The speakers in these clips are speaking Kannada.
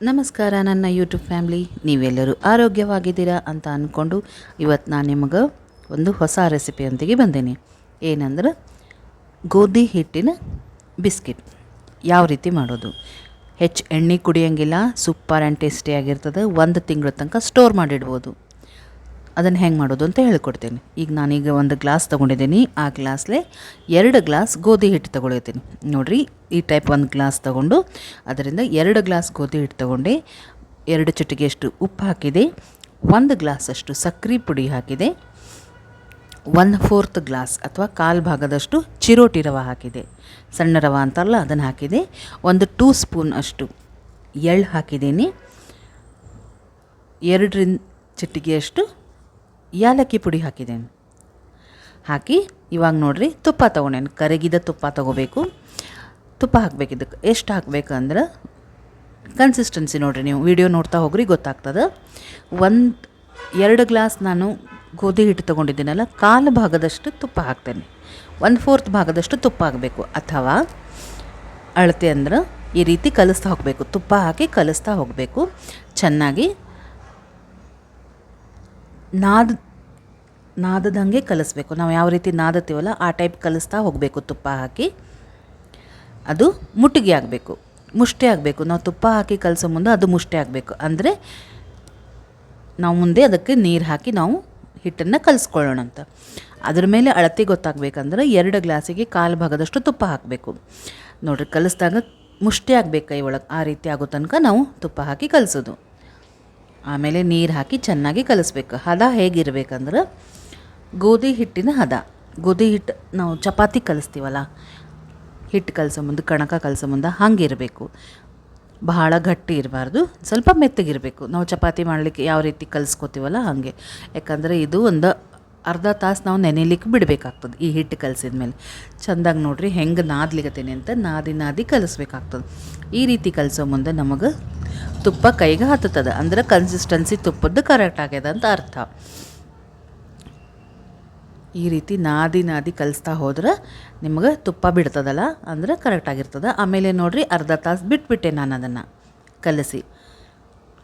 ನಮಸ್ಕಾರ ನನ್ನ ಯೂಟ್ಯೂಬ್ ಫ್ಯಾಮ್ಲಿ, ನೀವೆಲ್ಲರೂ ಆರೋಗ್ಯವಾಗಿದ್ದೀರಾ ಅಂತ ಅಂದ್ಕೊಂಡು ಇವತ್ತು ನಾನು ನಿಮಗೆ ಒಂದು ಹೊಸ ರೆಸಿಪಿಯೊಂದಿಗೆ ಬಂದೇನೆ. ಏನಂದ್ರೆ ಗೋಧಿ ಹಿಟ್ಟಿನ ಬಿಸ್ಕಿಟ್ ಯಾವ ರೀತಿ ಮಾಡೋದು. ಹೆಚ್ಚು ಎಣ್ಣೆ ಕುಡಿಯೋಂಗಿಲ್ಲ, ಸೂಪರ್ ಆ್ಯಂಡ್ ಟೇಸ್ಟಿಯಾಗಿರ್ತದೆ. 1 ತಿಂಗಳ ತನಕ ಸ್ಟೋರ್ ಮಾಡಿಡ್ಬೋದು. ಅದನ್ನು ಹೆಂಗೆ ಮಾಡೋದು ಅಂತ ಹೇಳ್ಕೊಡ್ತೇನೆ. ಈಗ ನಾನೀಗ ಒಂದು ಗ್ಲಾಸ್ ತೊಗೊಂಡಿದ್ದೀನಿ. ಆ ಗ್ಲಾಸ್ಲೇ 2 ಗ್ಲಾಸ್ ಗೋಧಿ ಹಿಟ್ಟು ತೊಗೊಳಿತೀನಿ. ನೋಡಿರಿ, ಈ ಟೈಪ್ ಒಂದು ಗ್ಲಾಸ್ ತೊಗೊಂಡು ಅದರಿಂದ 2 ಗ್ಲಾಸ್ ಗೋಧಿ ಹಿಟ್ಟು ತೊಗೊಂಡೆ. 2 ಚಿಟಿಕೆಯಷ್ಟು ಉಪ್ಪು ಹಾಕಿದೆ. 1 ಗ್ಲಾಸಷ್ಟು ಸಕ್ಕರೆ ಪುಡಿ ಹಾಕಿದೆ. 1/4 ಗ್ಲಾಸ್ ಅಥವಾ ಕಾಲು ಭಾಗದಷ್ಟು ಚಿರೋಟಿ ರವೆ ಹಾಕಿದೆ. ಸಣ್ಣ ರವೆ ಅಂತಾರಲ್ಲ ಅದನ್ನು ಹಾಕಿದೆ. 1 2 ಸ್ಪೂನ್ ಅಷ್ಟು ಎಳ್ಳು ಹಾಕಿದ್ದೀನಿ. 2 ಚಿಟಿಕೆಯಷ್ಟು ಏಲಕ್ಕಿ ಪುಡಿ ಹಾಕಿದ್ದೇನೆ. ಹಾಕಿ ಇವಾಗ ನೋಡಿರಿ, ತುಪ್ಪ ತೊಗೊಂಡೇನು. ಕರಗಿದ ತುಪ್ಪ ತೊಗೋಬೇಕು. ತುಪ್ಪ ಹಾಕಬೇಕು. ಇದಕ್ಕೆ ಎಷ್ಟು ಹಾಕಬೇಕು ಅಂದ್ರೆ ಕನ್ಸಿಸ್ಟೆನ್ಸಿ ನೋಡಿರಿ, ನೀವು ವಿಡಿಯೋ ನೋಡ್ತಾ ಹೋಗ್ರಿ ಗೊತ್ತಾಗ್ತದೆ. 2 ಗ್ಲಾಸ್ ನಾನು ಗೋಧಿ ಹಿಟ್ಟು ತೊಗೊಂಡಿದ್ದೀನಲ್ಲ, ಕಾಲು ಭಾಗದಷ್ಟು ತುಪ್ಪ ಹಾಕ್ತೇನೆ. 1/4 ಭಾಗದಷ್ಟು ತುಪ್ಪ ಹಾಕಬೇಕು. ಅಥವಾ ಅಳತೆ ಅಂದ್ರೆ ಈ ರೀತಿ ಕಲಿಸ್ತಾ ಹೋಗಬೇಕು. ತುಪ್ಪ ಹಾಕಿ ಕಲಿಸ್ತಾ ಹೋಗಬೇಕು. ಚೆನ್ನಾಗಿ ನಾದದಂಗೆ ಕಲಿಸ್ಬೇಕು. ನಾವು ಯಾವ ರೀತಿ ನಾದತ್ತೀವಲ್ಲ ಆ ಟೈಪ್ ಕಲಿಸ್ತಾ ಹೋಗಬೇಕು. ತುಪ್ಪ ಹಾಕಿ ಅದು ಮುಟ್ಟಿಗೆ ಆಗಬೇಕು, ಮುಷ್ಟಿ ಆಗಬೇಕು. ನಾವು ತುಪ್ಪ ಹಾಕಿ ಕಲಸೋ ಮುಂದೆ ಅದು ಮುಷ್ಟಿ ಆಗಬೇಕು. ಅಂದರೆ ನಾವು ಮುಂದೆ ಅದಕ್ಕೆ ನೀರು ಹಾಕಿ ನಾವು ಹಿಟ್ಟನ್ನು ಕಲಿಸ್ಕೊಳ್ಳೋಣ ಅಂತ. ಅದ್ರ ಮೇಲೆ ಅಳತೆ ಗೊತ್ತಾಗಬೇಕಂದ್ರೆ 2 ಗ್ಲಾಸಿಗೆ ಕಾಲು ಭಾಗದಷ್ಟು ತುಪ್ಪ ಹಾಕಬೇಕು. ನೋಡಿರಿ, ಕಲಿಸಿದಾಗ ಮುಷ್ಟಿ ಆಗಬೇಕು ಕೈ ಒಳಗೆ. ಆ ರೀತಿ ಆಗೋ ತನಕ ನಾವು ತುಪ್ಪ ಹಾಕಿ ಕಲಿಸೋದು. ಆಮೇಲೆ ನೀರು ಹಾಕಿ ಚೆನ್ನಾಗಿ ಕಲಿಸ್ಬೇಕು. ಹದ ಹೇಗಿರಬೇಕಂದ್ರೆ ಗೋಧಿ ಹಿಟ್ಟಿನ ಹದ. ಗೋಧಿ ಹಿಟ್ಟು ನಾವು ಚಪಾತಿ ಕಲಿಸ್ತೀವಲ್ಲ, ಹಿಟ್ಟು ಕಲಸೋ ಮುಂದೆ, ಕಣಕ ಕಲಸೋ ಮುಂದೆ ಹಂಗಿರಬೇಕು. ಬಹಳ ಗಟ್ಟಿ ಇರಬಾರ್ದು, ಸ್ವಲ್ಪ ಮೆತ್ತಗಿರಬೇಕು. ನಾವು ಚಪಾತಿ ಮಾಡಲಿಕ್ಕೆ ಯಾವ ರೀತಿ ಕಲಿಸ್ಕೋತೀವಲ್ಲ ಹಾಗೆ. ಯಾಕಂದರೆ ಇದು ಒಂದು ಅರ್ಧ ತಾಸು ನಾವು ನೆನೆಲಿಕ್ಕೆ ಬಿಡಬೇಕಾಗ್ತದೆ. ಈ ಹಿಟ್ಟು ಕಲಸಿದ ಮೇಲೆ ಚೆಂದಾಗಿ ನೋಡಿರಿ ಹೆಂಗೆ ನಾದ್ಲಿಕತ್ತೀನಿ ಅಂತ ನಾದಿ ಕಲಿಸ್ಬೇಕಾಗ್ತದೆ. ಈ ರೀತಿ ಕಲಿಸೋ ಮುಂದೆ ನಮಗೆ ತುಪ್ಪ ಕೈಗೆ ಹತ್ತುತ್ತದೆ. ಅಂದ್ರೆ ಕನ್ಸಿಸ್ಟೆನ್ಸಿ ತುಪ್ಪದ್ದು ಕರೆಕ್ಟ್ ಆಗ್ಯದ ಅಂತ ಅರ್ಥ. ಈ ರೀತಿ ನಾದಿ ಕಲಿಸ್ತಾ ಹೋದ್ರೆ ನಿಮಗೆ ತುಪ್ಪ ಬಿಡ್ತದಲ್ಲ, ಅಂದ್ರೆ ಕರೆಕ್ಟ್ ಆಗಿರ್ತದೆ. ಆಮೇಲೆ ನೋಡಿರಿ, ಅರ್ಧ ತಾಸು ಬಿಟ್ಬಿಟ್ಟೆ ನಾನು ಅದನ್ನು ಕಲಸಿ.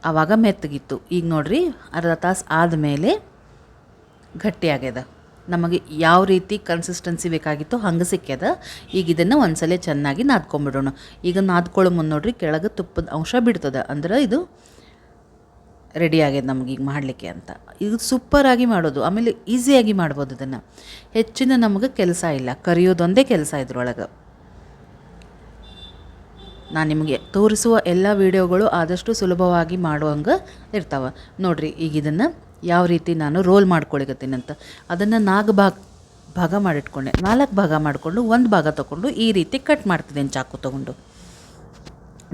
ಆವಾಗ ಮೆತ್ತಗಿತ್ತು. ಈಗ ನೋಡಿರಿ, ಅರ್ಧ ತಾಸು ಆದಮೇಲೆ ಗಟ್ಟಿಯಾಗ್ಯದ. ನಮಗೆ ಯಾವ ರೀತಿ ಕನ್ಸಿಸ್ಟೆನ್ಸಿ ಬೇಕಾಗಿತ್ತು ಹಂಗೆ ಸಿಕ್ಕ್ಯದ. ಈಗ ಇದನ್ನು ಒಂದ್ಸಲ ಚೆನ್ನಾಗಿ ನಾದ್ಕೊಂಬಿಡೋಣ. ಈಗ ನಾದ್ಕೊಳ್ಳೋ ಮುಂದೆ ನೋಡಿರಿ, ಕೆಳಗೆ ತುಪ್ಪದ ಅಂಶ ಬಿಡ್ತದೆ. ಅಂದ್ರೆ ಇದು ರೆಡಿ ಆಗ್ಯದ ನಮ್ಗೆ ಈಗ ಮಾಡಲಿಕ್ಕೆ ಅಂತ. ಇದು ಸೂಪರಾಗಿ ಮಾಡೋದು. ಆಮೇಲೆ ಈಸಿಯಾಗಿ ಮಾಡ್ಬೋದು. ಅದನ್ನು ಹೆಚ್ಚಿನ ನಮಗೆ ಕೆಲಸ ಇಲ್ಲ, ಕರಿಯೋದೊಂದೇ ಕೆಲಸ ಇದ್ರೊಳಗೆ. ನಾನು ನಿಮಗೆ ತೋರಿಸುವ ಎಲ್ಲ ವೀಡಿಯೋಗಳು ಆದಷ್ಟು ಸುಲಭವಾಗಿ ಮಾಡುವಂಗೆ ಇರ್ತಾವೆ. ನೋಡಿರಿ, ಈಗ ಇದನ್ನು ಯಾವ ರೀತಿ ನಾನು ರೋಲ್ ಮಾಡ್ಕೊಳಿಕತ್ತೀನಿ ಅಂತ. ಅದನ್ನು 4 ಭಾಗ ಮಾಡಿಟ್ಕೊಂಡೆ. 4 ಭಾಗ ಮಾಡಿಕೊಂಡು 1 ಭಾಗ ತೊಗೊಂಡು ಈ ರೀತಿ ಕಟ್ ಮಾಡ್ತಿದ್ದೇನೆ ಚಾಕು ತೊಗೊಂಡು.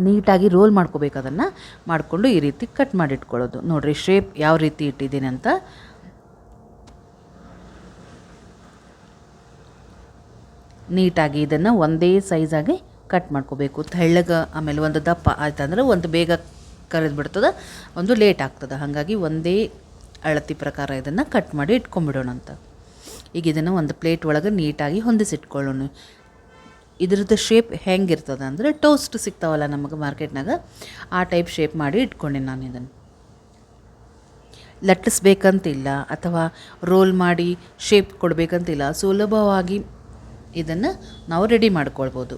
ನೀಟಾಗಿ ರೋಲ್ ಮಾಡ್ಕೋಬೇಕು. ಅದನ್ನು ಮಾಡಿಕೊಂಡು ಈ ರೀತಿ ಕಟ್ ಮಾಡಿಟ್ಕೊಳ್ಳೋದು. ನೋಡಿರಿ ಶೇಪ್ ಯಾವ ರೀತಿ ಇಟ್ಟಿದ್ದೀನಿ ಅಂತ. ನೀಟಾಗಿ ಇದನ್ನು ಒಂದೇ ಸೈಜಾಗಿ ಕಟ್ ಮಾಡ್ಕೋಬೇಕು. ತೆಳ್ಳಗೆ, ಆಮೇಲೆ ಒಂದು ದಪ್ಪ ಆಯ್ತಂದ್ರೆ ಒಂದು ಬೇಗ ಕರೆದ್ಬಿಡ್ತದೆ, ಒಂದು ಲೇಟ್ ಆಗ್ತದೆ. ಹಾಗಾಗಿ ಒಂದೇ ಅಳತಿ ಪ್ರಕಾರ ಇದನ್ನು ಕಟ್ ಮಾಡಿ ಇಟ್ಕೊಂಡ್ಬಿಡೋಣ ಅಂತ. ಈಗ ಇದನ್ನು ಒಂದು ಪ್ಲೇಟ್ ಒಳಗೆ ನೀಟಾಗಿ ಹೊಂದಿಸಿಟ್ಕೊಳ್ಳೋಣ. ಇದ್ರದ್ದು ಶೇಪ್ ಹೆಂಗಿರ್ತದೆ ಅಂದರೆ ಟೋಸ್ಟ್ ಸಿಗ್ತಾವಲ್ಲ ನಮಗೆ ಮಾರ್ಕೆಟ್ನಾಗ, ಆ ಟೈಪ್ ಶೇಪ್ ಮಾಡಿ ಇಟ್ಕೊಂಡೆ ನಾನು. ಇದನ್ನು ಲಟ್ಟಿಸ್ಬೇಕಂತಿಲ್ಲ ಅಥವಾ ರೋಲ್ ಮಾಡಿ ಶೇಪ್ ಕೊಡಬೇಕಂತಿಲ್ಲ. ಸುಲಭವಾಗಿ ಇದನ್ನು ನಾವು ರೆಡಿ ಮಾಡ್ಕೊಳ್ಬೋದು.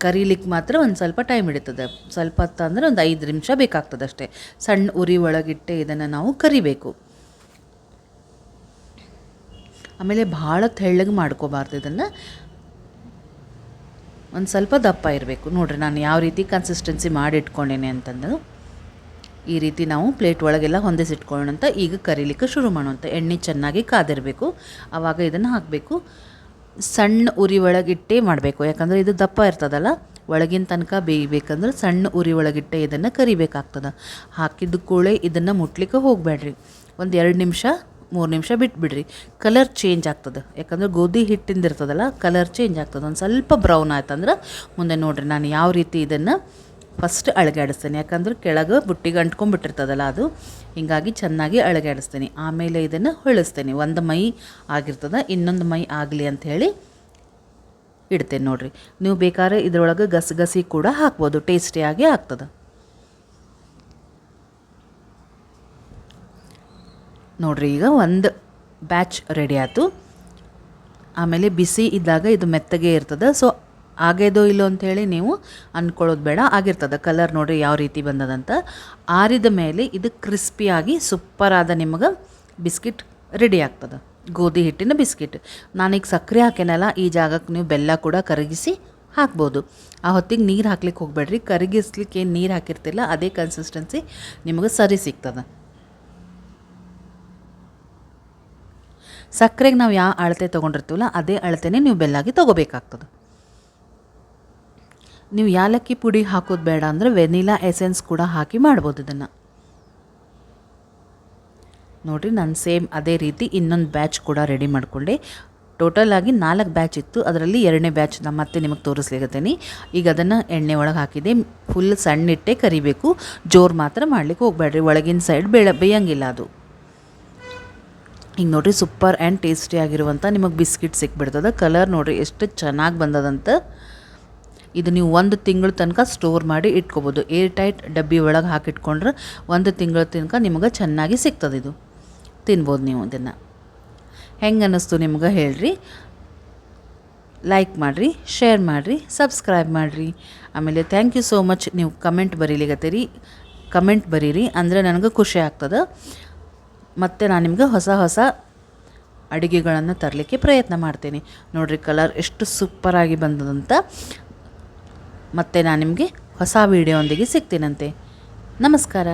ಕರೀಲಿಕ್ಕೆ ಮಾತ್ರ ಒಂದು ಸ್ವಲ್ಪ ಟೈಮ್ ಹಿಡಿತದೆ. ಸ್ವಲ್ಪ ಹೊತ್ತು ಅಂದರೆ ಒಂದು 5 ನಿಮಿಷ ಬೇಕಾಗ್ತದೆ ಅಷ್ಟೇ. ಸಣ್ಣ ಉರಿ ಒಳಗಿಟ್ಟೆ ಇದನ್ನು ನಾವು ಕರಿಬೇಕು. ಆಮೇಲೆ ಭಾಳ ತೆಳ್ಳಗೆ ಮಾಡ್ಕೋಬಾರ್ದು. ಇದನ್ನು ಒಂದು ಸ್ವಲ್ಪ ದಪ್ಪ ಇರಬೇಕು. ನೋಡಿರಿ, ನಾನು ಯಾವ ರೀತಿ ಕನ್ಸಿಸ್ಟೆನ್ಸಿ ಮಾಡಿ ಇಟ್ಕೊಂಡೇನೆ ಅಂತಂದು. ಈ ರೀತಿ ನಾವು ಪ್ಲೇಟ್ ಒಳಗೆಲ್ಲ ಹೊಂದಿಸಿಟ್ಕೊಳ್ಳೋಣ ಅಂತ. ಈಗ ಕರೀಲಿಕ್ಕೆ ಶುರು ಮಾಡೋಂಥ. ಎಣ್ಣೆ ಚೆನ್ನಾಗಿ ಕಾದಿರಬೇಕು, ಆವಾಗ ಇದನ್ನು ಹಾಕಬೇಕು. ಸಣ್ಣ ಉರಿ ಒಳಗಿಟ್ಟೆ ಮಾಡಬೇಕು. ಯಾಕಂದರೆ ಇದು ದಪ್ಪ ಇರ್ತದಲ್ಲ, ಒಳಗಿನ ತನಕ ಬೇಯಬೇಕಂದ್ರೆ ಸಣ್ಣ ಉರಿ ಒಳಗಿಟ್ಟೆ ಇದನ್ನು ಕರಿಬೇಕಾಗ್ತದೆ. ಹಾಕಿದ ಕೂಡಲೇ ಇದನ್ನು ಮುಟ್ಲಿಕ್ಕೆ ಹೋಗಬೇಡ್ರಿ. ಒಂದು 2 ನಿಮಿಷ 3 ನಿಮಿಷ ಬಿಟ್ಬಿಡ್ರಿ. ಕಲರ್ ಚೇಂಜ್ ಆಗ್ತದೆ. ಯಾಕಂದರೆ ಗೋಧಿ ಹಿಟ್ಟಿಂದ ಇರ್ತದಲ್ಲ, ಕಲರ್ ಚೇಂಜ್ ಆಗ್ತದೆ. ಒಂದು ಸ್ವಲ್ಪ ಬ್ರೌನ್ ಆಯ್ತಂದ್ರೆ ಮುಂದೆ ನೋಡಿರಿ ನಾನು ಯಾವ ರೀತಿ ಇದನ್ನು ಫಸ್ಟ್ ಅಳಗಾಡಿಸ್ತೇನೆ. ಯಾಕಂದ್ರೆ ಕೆಳಗೆ ಬುಟ್ಟಿಗೆ ಅಂಟ್ಕೊಂಡ್ಬಿಟ್ಟಿರ್ತದಲ್ಲ ಅದು, ಹೀಗಾಗಿ ಚೆನ್ನಾಗಿ ಅಳಗಾಡಿಸ್ತೀನಿ. ಆಮೇಲೆ ಇದನ್ನು ಹೊಳಿಸ್ತೇನೆ. ಒಂದು ಮೈ ಆಗಿರ್ತದೆ, ಇನ್ನೊಂದು ಮೈ ಆಗಲಿ ಅಂಥೇಳಿ ಇಡ್ತೇನೆ. ನೋಡಿರಿ, ನೀವು ಬೇಕಾದ್ರೆ ಇದರೊಳಗೆ ಗಸಗಸಿ ಕೂಡ ಹಾಕ್ಬೋದು, ಟೇಸ್ಟಿಯಾಗಿ ಆಗ್ತದೆ. ನೋಡಿರಿ ಈಗ ಒಂದು ಬ್ಯಾಚ್ ರೆಡಿ ಆಯಿತು. ಆಮೇಲೆ ಬಿಸಿ ಇದ್ದಾಗ ಇದು ಮೆತ್ತಗೆ ಇರ್ತದೆ. ಸೊ ಆಗೇದೋ ಇಲ್ಲೋ ಅಂಥೇಳಿ ನೀವು ಅಂದ್ಕೊಳ್ಳೋದು ಬೇಡ, ಆಗಿರ್ತದೆ. ಕಲರ್ ನೋಡಿರಿ ಯಾವ ರೀತಿ ಬಂದದಂತ. ಆರಿದ ಮೇಲೆ ಇದು ಕ್ರಿಸ್ಪಿಯಾಗಿ ಸೂಪರಾದ ನಿಮಗೆ ಬಿಸ್ಕಿಟ್ ರೆಡಿ ಆಗ್ತದೆ, ಗೋಧಿ ಹಿಟ್ಟಿನ ಬಿಸ್ಕಿಟ್. ನಾನೀಗ ಸಕ್ಕರೆ ಹಾಕೇನಲ್ಲ, ಈ ಜಾಗಕ್ಕೆ ನೀವು ಬೆಲ್ಲ ಕೂಡ ಕರಗಿಸಿ ಹಾಕ್ಬೋದು. ಆ ಹೊತ್ತಿಗೆ ನೀರು ಹಾಕ್ಲಿಕ್ಕೆ ಹೋಗಬೇಡ್ರಿ, ಕರಗಿಸ್ಲಿಕ್ಕೆ ಏನು ನೀರು ಹಾಕಿರ್ತಿಲ್ಲ ಅದೇ ಕನ್ಸಿಸ್ಟೆನ್ಸಿ ನಿಮಗೆ ಸರಿ ಸಿಗ್ತದೆ. ಸಕ್ಕರೆಗೆ ನಾವು ಯಾವ ಅಳತೆ ತೊಗೊಂಡಿರ್ತೀವಲ್ಲ ಅದೇ ಅಳತೆನೇ ನೀವು ಬೆಲ್ಲಾಗಿ ತೊಗೋಬೇಕಾಗ್ತದೆ. ನೀವು ಯಾಲಕ್ಕಿ ಪುಡಿ ಹಾಕೋದು ಬೇಡ ಅಂದರೆ ವೆನಿಲಾ ಎಸೆನ್ಸ್ ಕೂಡ ಹಾಕಿ ಮಾಡ್ಬೋದು ಇದನ್ನು. ನೋಡಿರಿ ನಾನು ಸೇಮ್ ಅದೇ ರೀತಿ ಇನ್ನೊಂದು ಬ್ಯಾಚ್ ಕೂಡ ರೆಡಿ ಮಾಡಿಕೊಂಡೆ. ಟೋಟಲಾಗಿ 4 ಬ್ಯಾಚ್ ಇತ್ತು, ಅದರಲ್ಲಿ 2ನೇ ಬ್ಯಾಚ್ ನಾನು ಮತ್ತೆ ನಿಮಗೆ ತೋರಿಸ್ಲಿಕ್ಕತ್ತೀನಿ. ಈಗ ಅದನ್ನು ಎಣ್ಣೆ ಒಳಗೆ ಹಾಕಿದೆ. ಫುಲ್ ಸಣ್ಣಿಟ್ಟೆ ಕರಿಬೇಕು, ಜೋರು ಮಾತ್ರ ಮಾಡ್ಲಿಕ್ಕೆ ಹೋಗಬೇಡ್ರಿ, ಒಳಗಿನ ಸೈಡ್ ಬೇಯಂಗಿಲ್ಲ ಅದು. ಹಿಂಗೆ ನೋಡಿರಿ ಸೂಪರ್ ಆ್ಯಂಡ್ ಟೇಸ್ಟಿಯಾಗಿರುವಂಥ ನಿಮಗೆ ಬಿಸ್ಕಿಟ್ ಸಿಕ್ಬಿಡ್ತದೆ. ಕಲರ್ ನೋಡಿರಿ ಎಷ್ಟು ಚೆನ್ನಾಗಿ ಬಂದದಂತ. ಇದು ನೀವು 1 ತಿಂಗಳ ತನಕ ಸ್ಟೋರ್ ಮಾಡಿ ಇಟ್ಕೋಬೋದು. ಏರ್ ಟೈಟ್ ಡಬ್ಬಿ ಒಳಗೆ ಹಾಕಿಟ್ಕೊಂಡ್ರೆ 1 ತಿಂಗಳ ತನಕ ನಿಮಗೆ ಚೆನ್ನಾಗಿ ಸಿಗ್ತದೆ. ಇದು ತಿನ್ಬೋದು ನೀವು. ಇದನ್ನು ಹೆಂಗೆ ಅನ್ನಿಸ್ತು ನಿಮ್ಗೆ ಹೇಳ್ರಿ. ಲೈಕ್ ಮಾಡಿರಿ, ಶೇರ್ ಮಾಡಿರಿ, ಸಬ್ಸ್ಕ್ರೈಬ್ ಮಾಡಿರಿ. ಆಮೇಲೆ ಥ್ಯಾಂಕ್ ಯು ಸೋ ಮಚ್. ನೀವು ಕಮೆಂಟ್ ಬರೀಲಿಗತ್ತೀರಿ, ಕಮೆಂಟ್ ಬರೀರಿ ಅಂದರೆ ನನಗೆ ಖುಷಿ ಆಗ್ತದೆ. ಮತ್ತು ನಾನು ನಿಮ್ಗೆ ಹೊಸ ಹೊಸ ಅಡುಗೆಗಳನ್ನು ತರಲಿಕ್ಕೆ ಪ್ರಯತ್ನ ಮಾಡ್ತೀನಿ. ನೋಡಿರಿ ಕಲರ್ ಎಷ್ಟು ಸೂಪರಾಗಿ ಬಂದದಂತ. ಮತ್ತು ನಾನು ನಿಮಗೆ ಹೊಸ ವೀಡಿಯೋ ಒಂದಿಗೆ ಸಿಗ್ತೀನಂತೆ. ನಮಸ್ಕಾರ.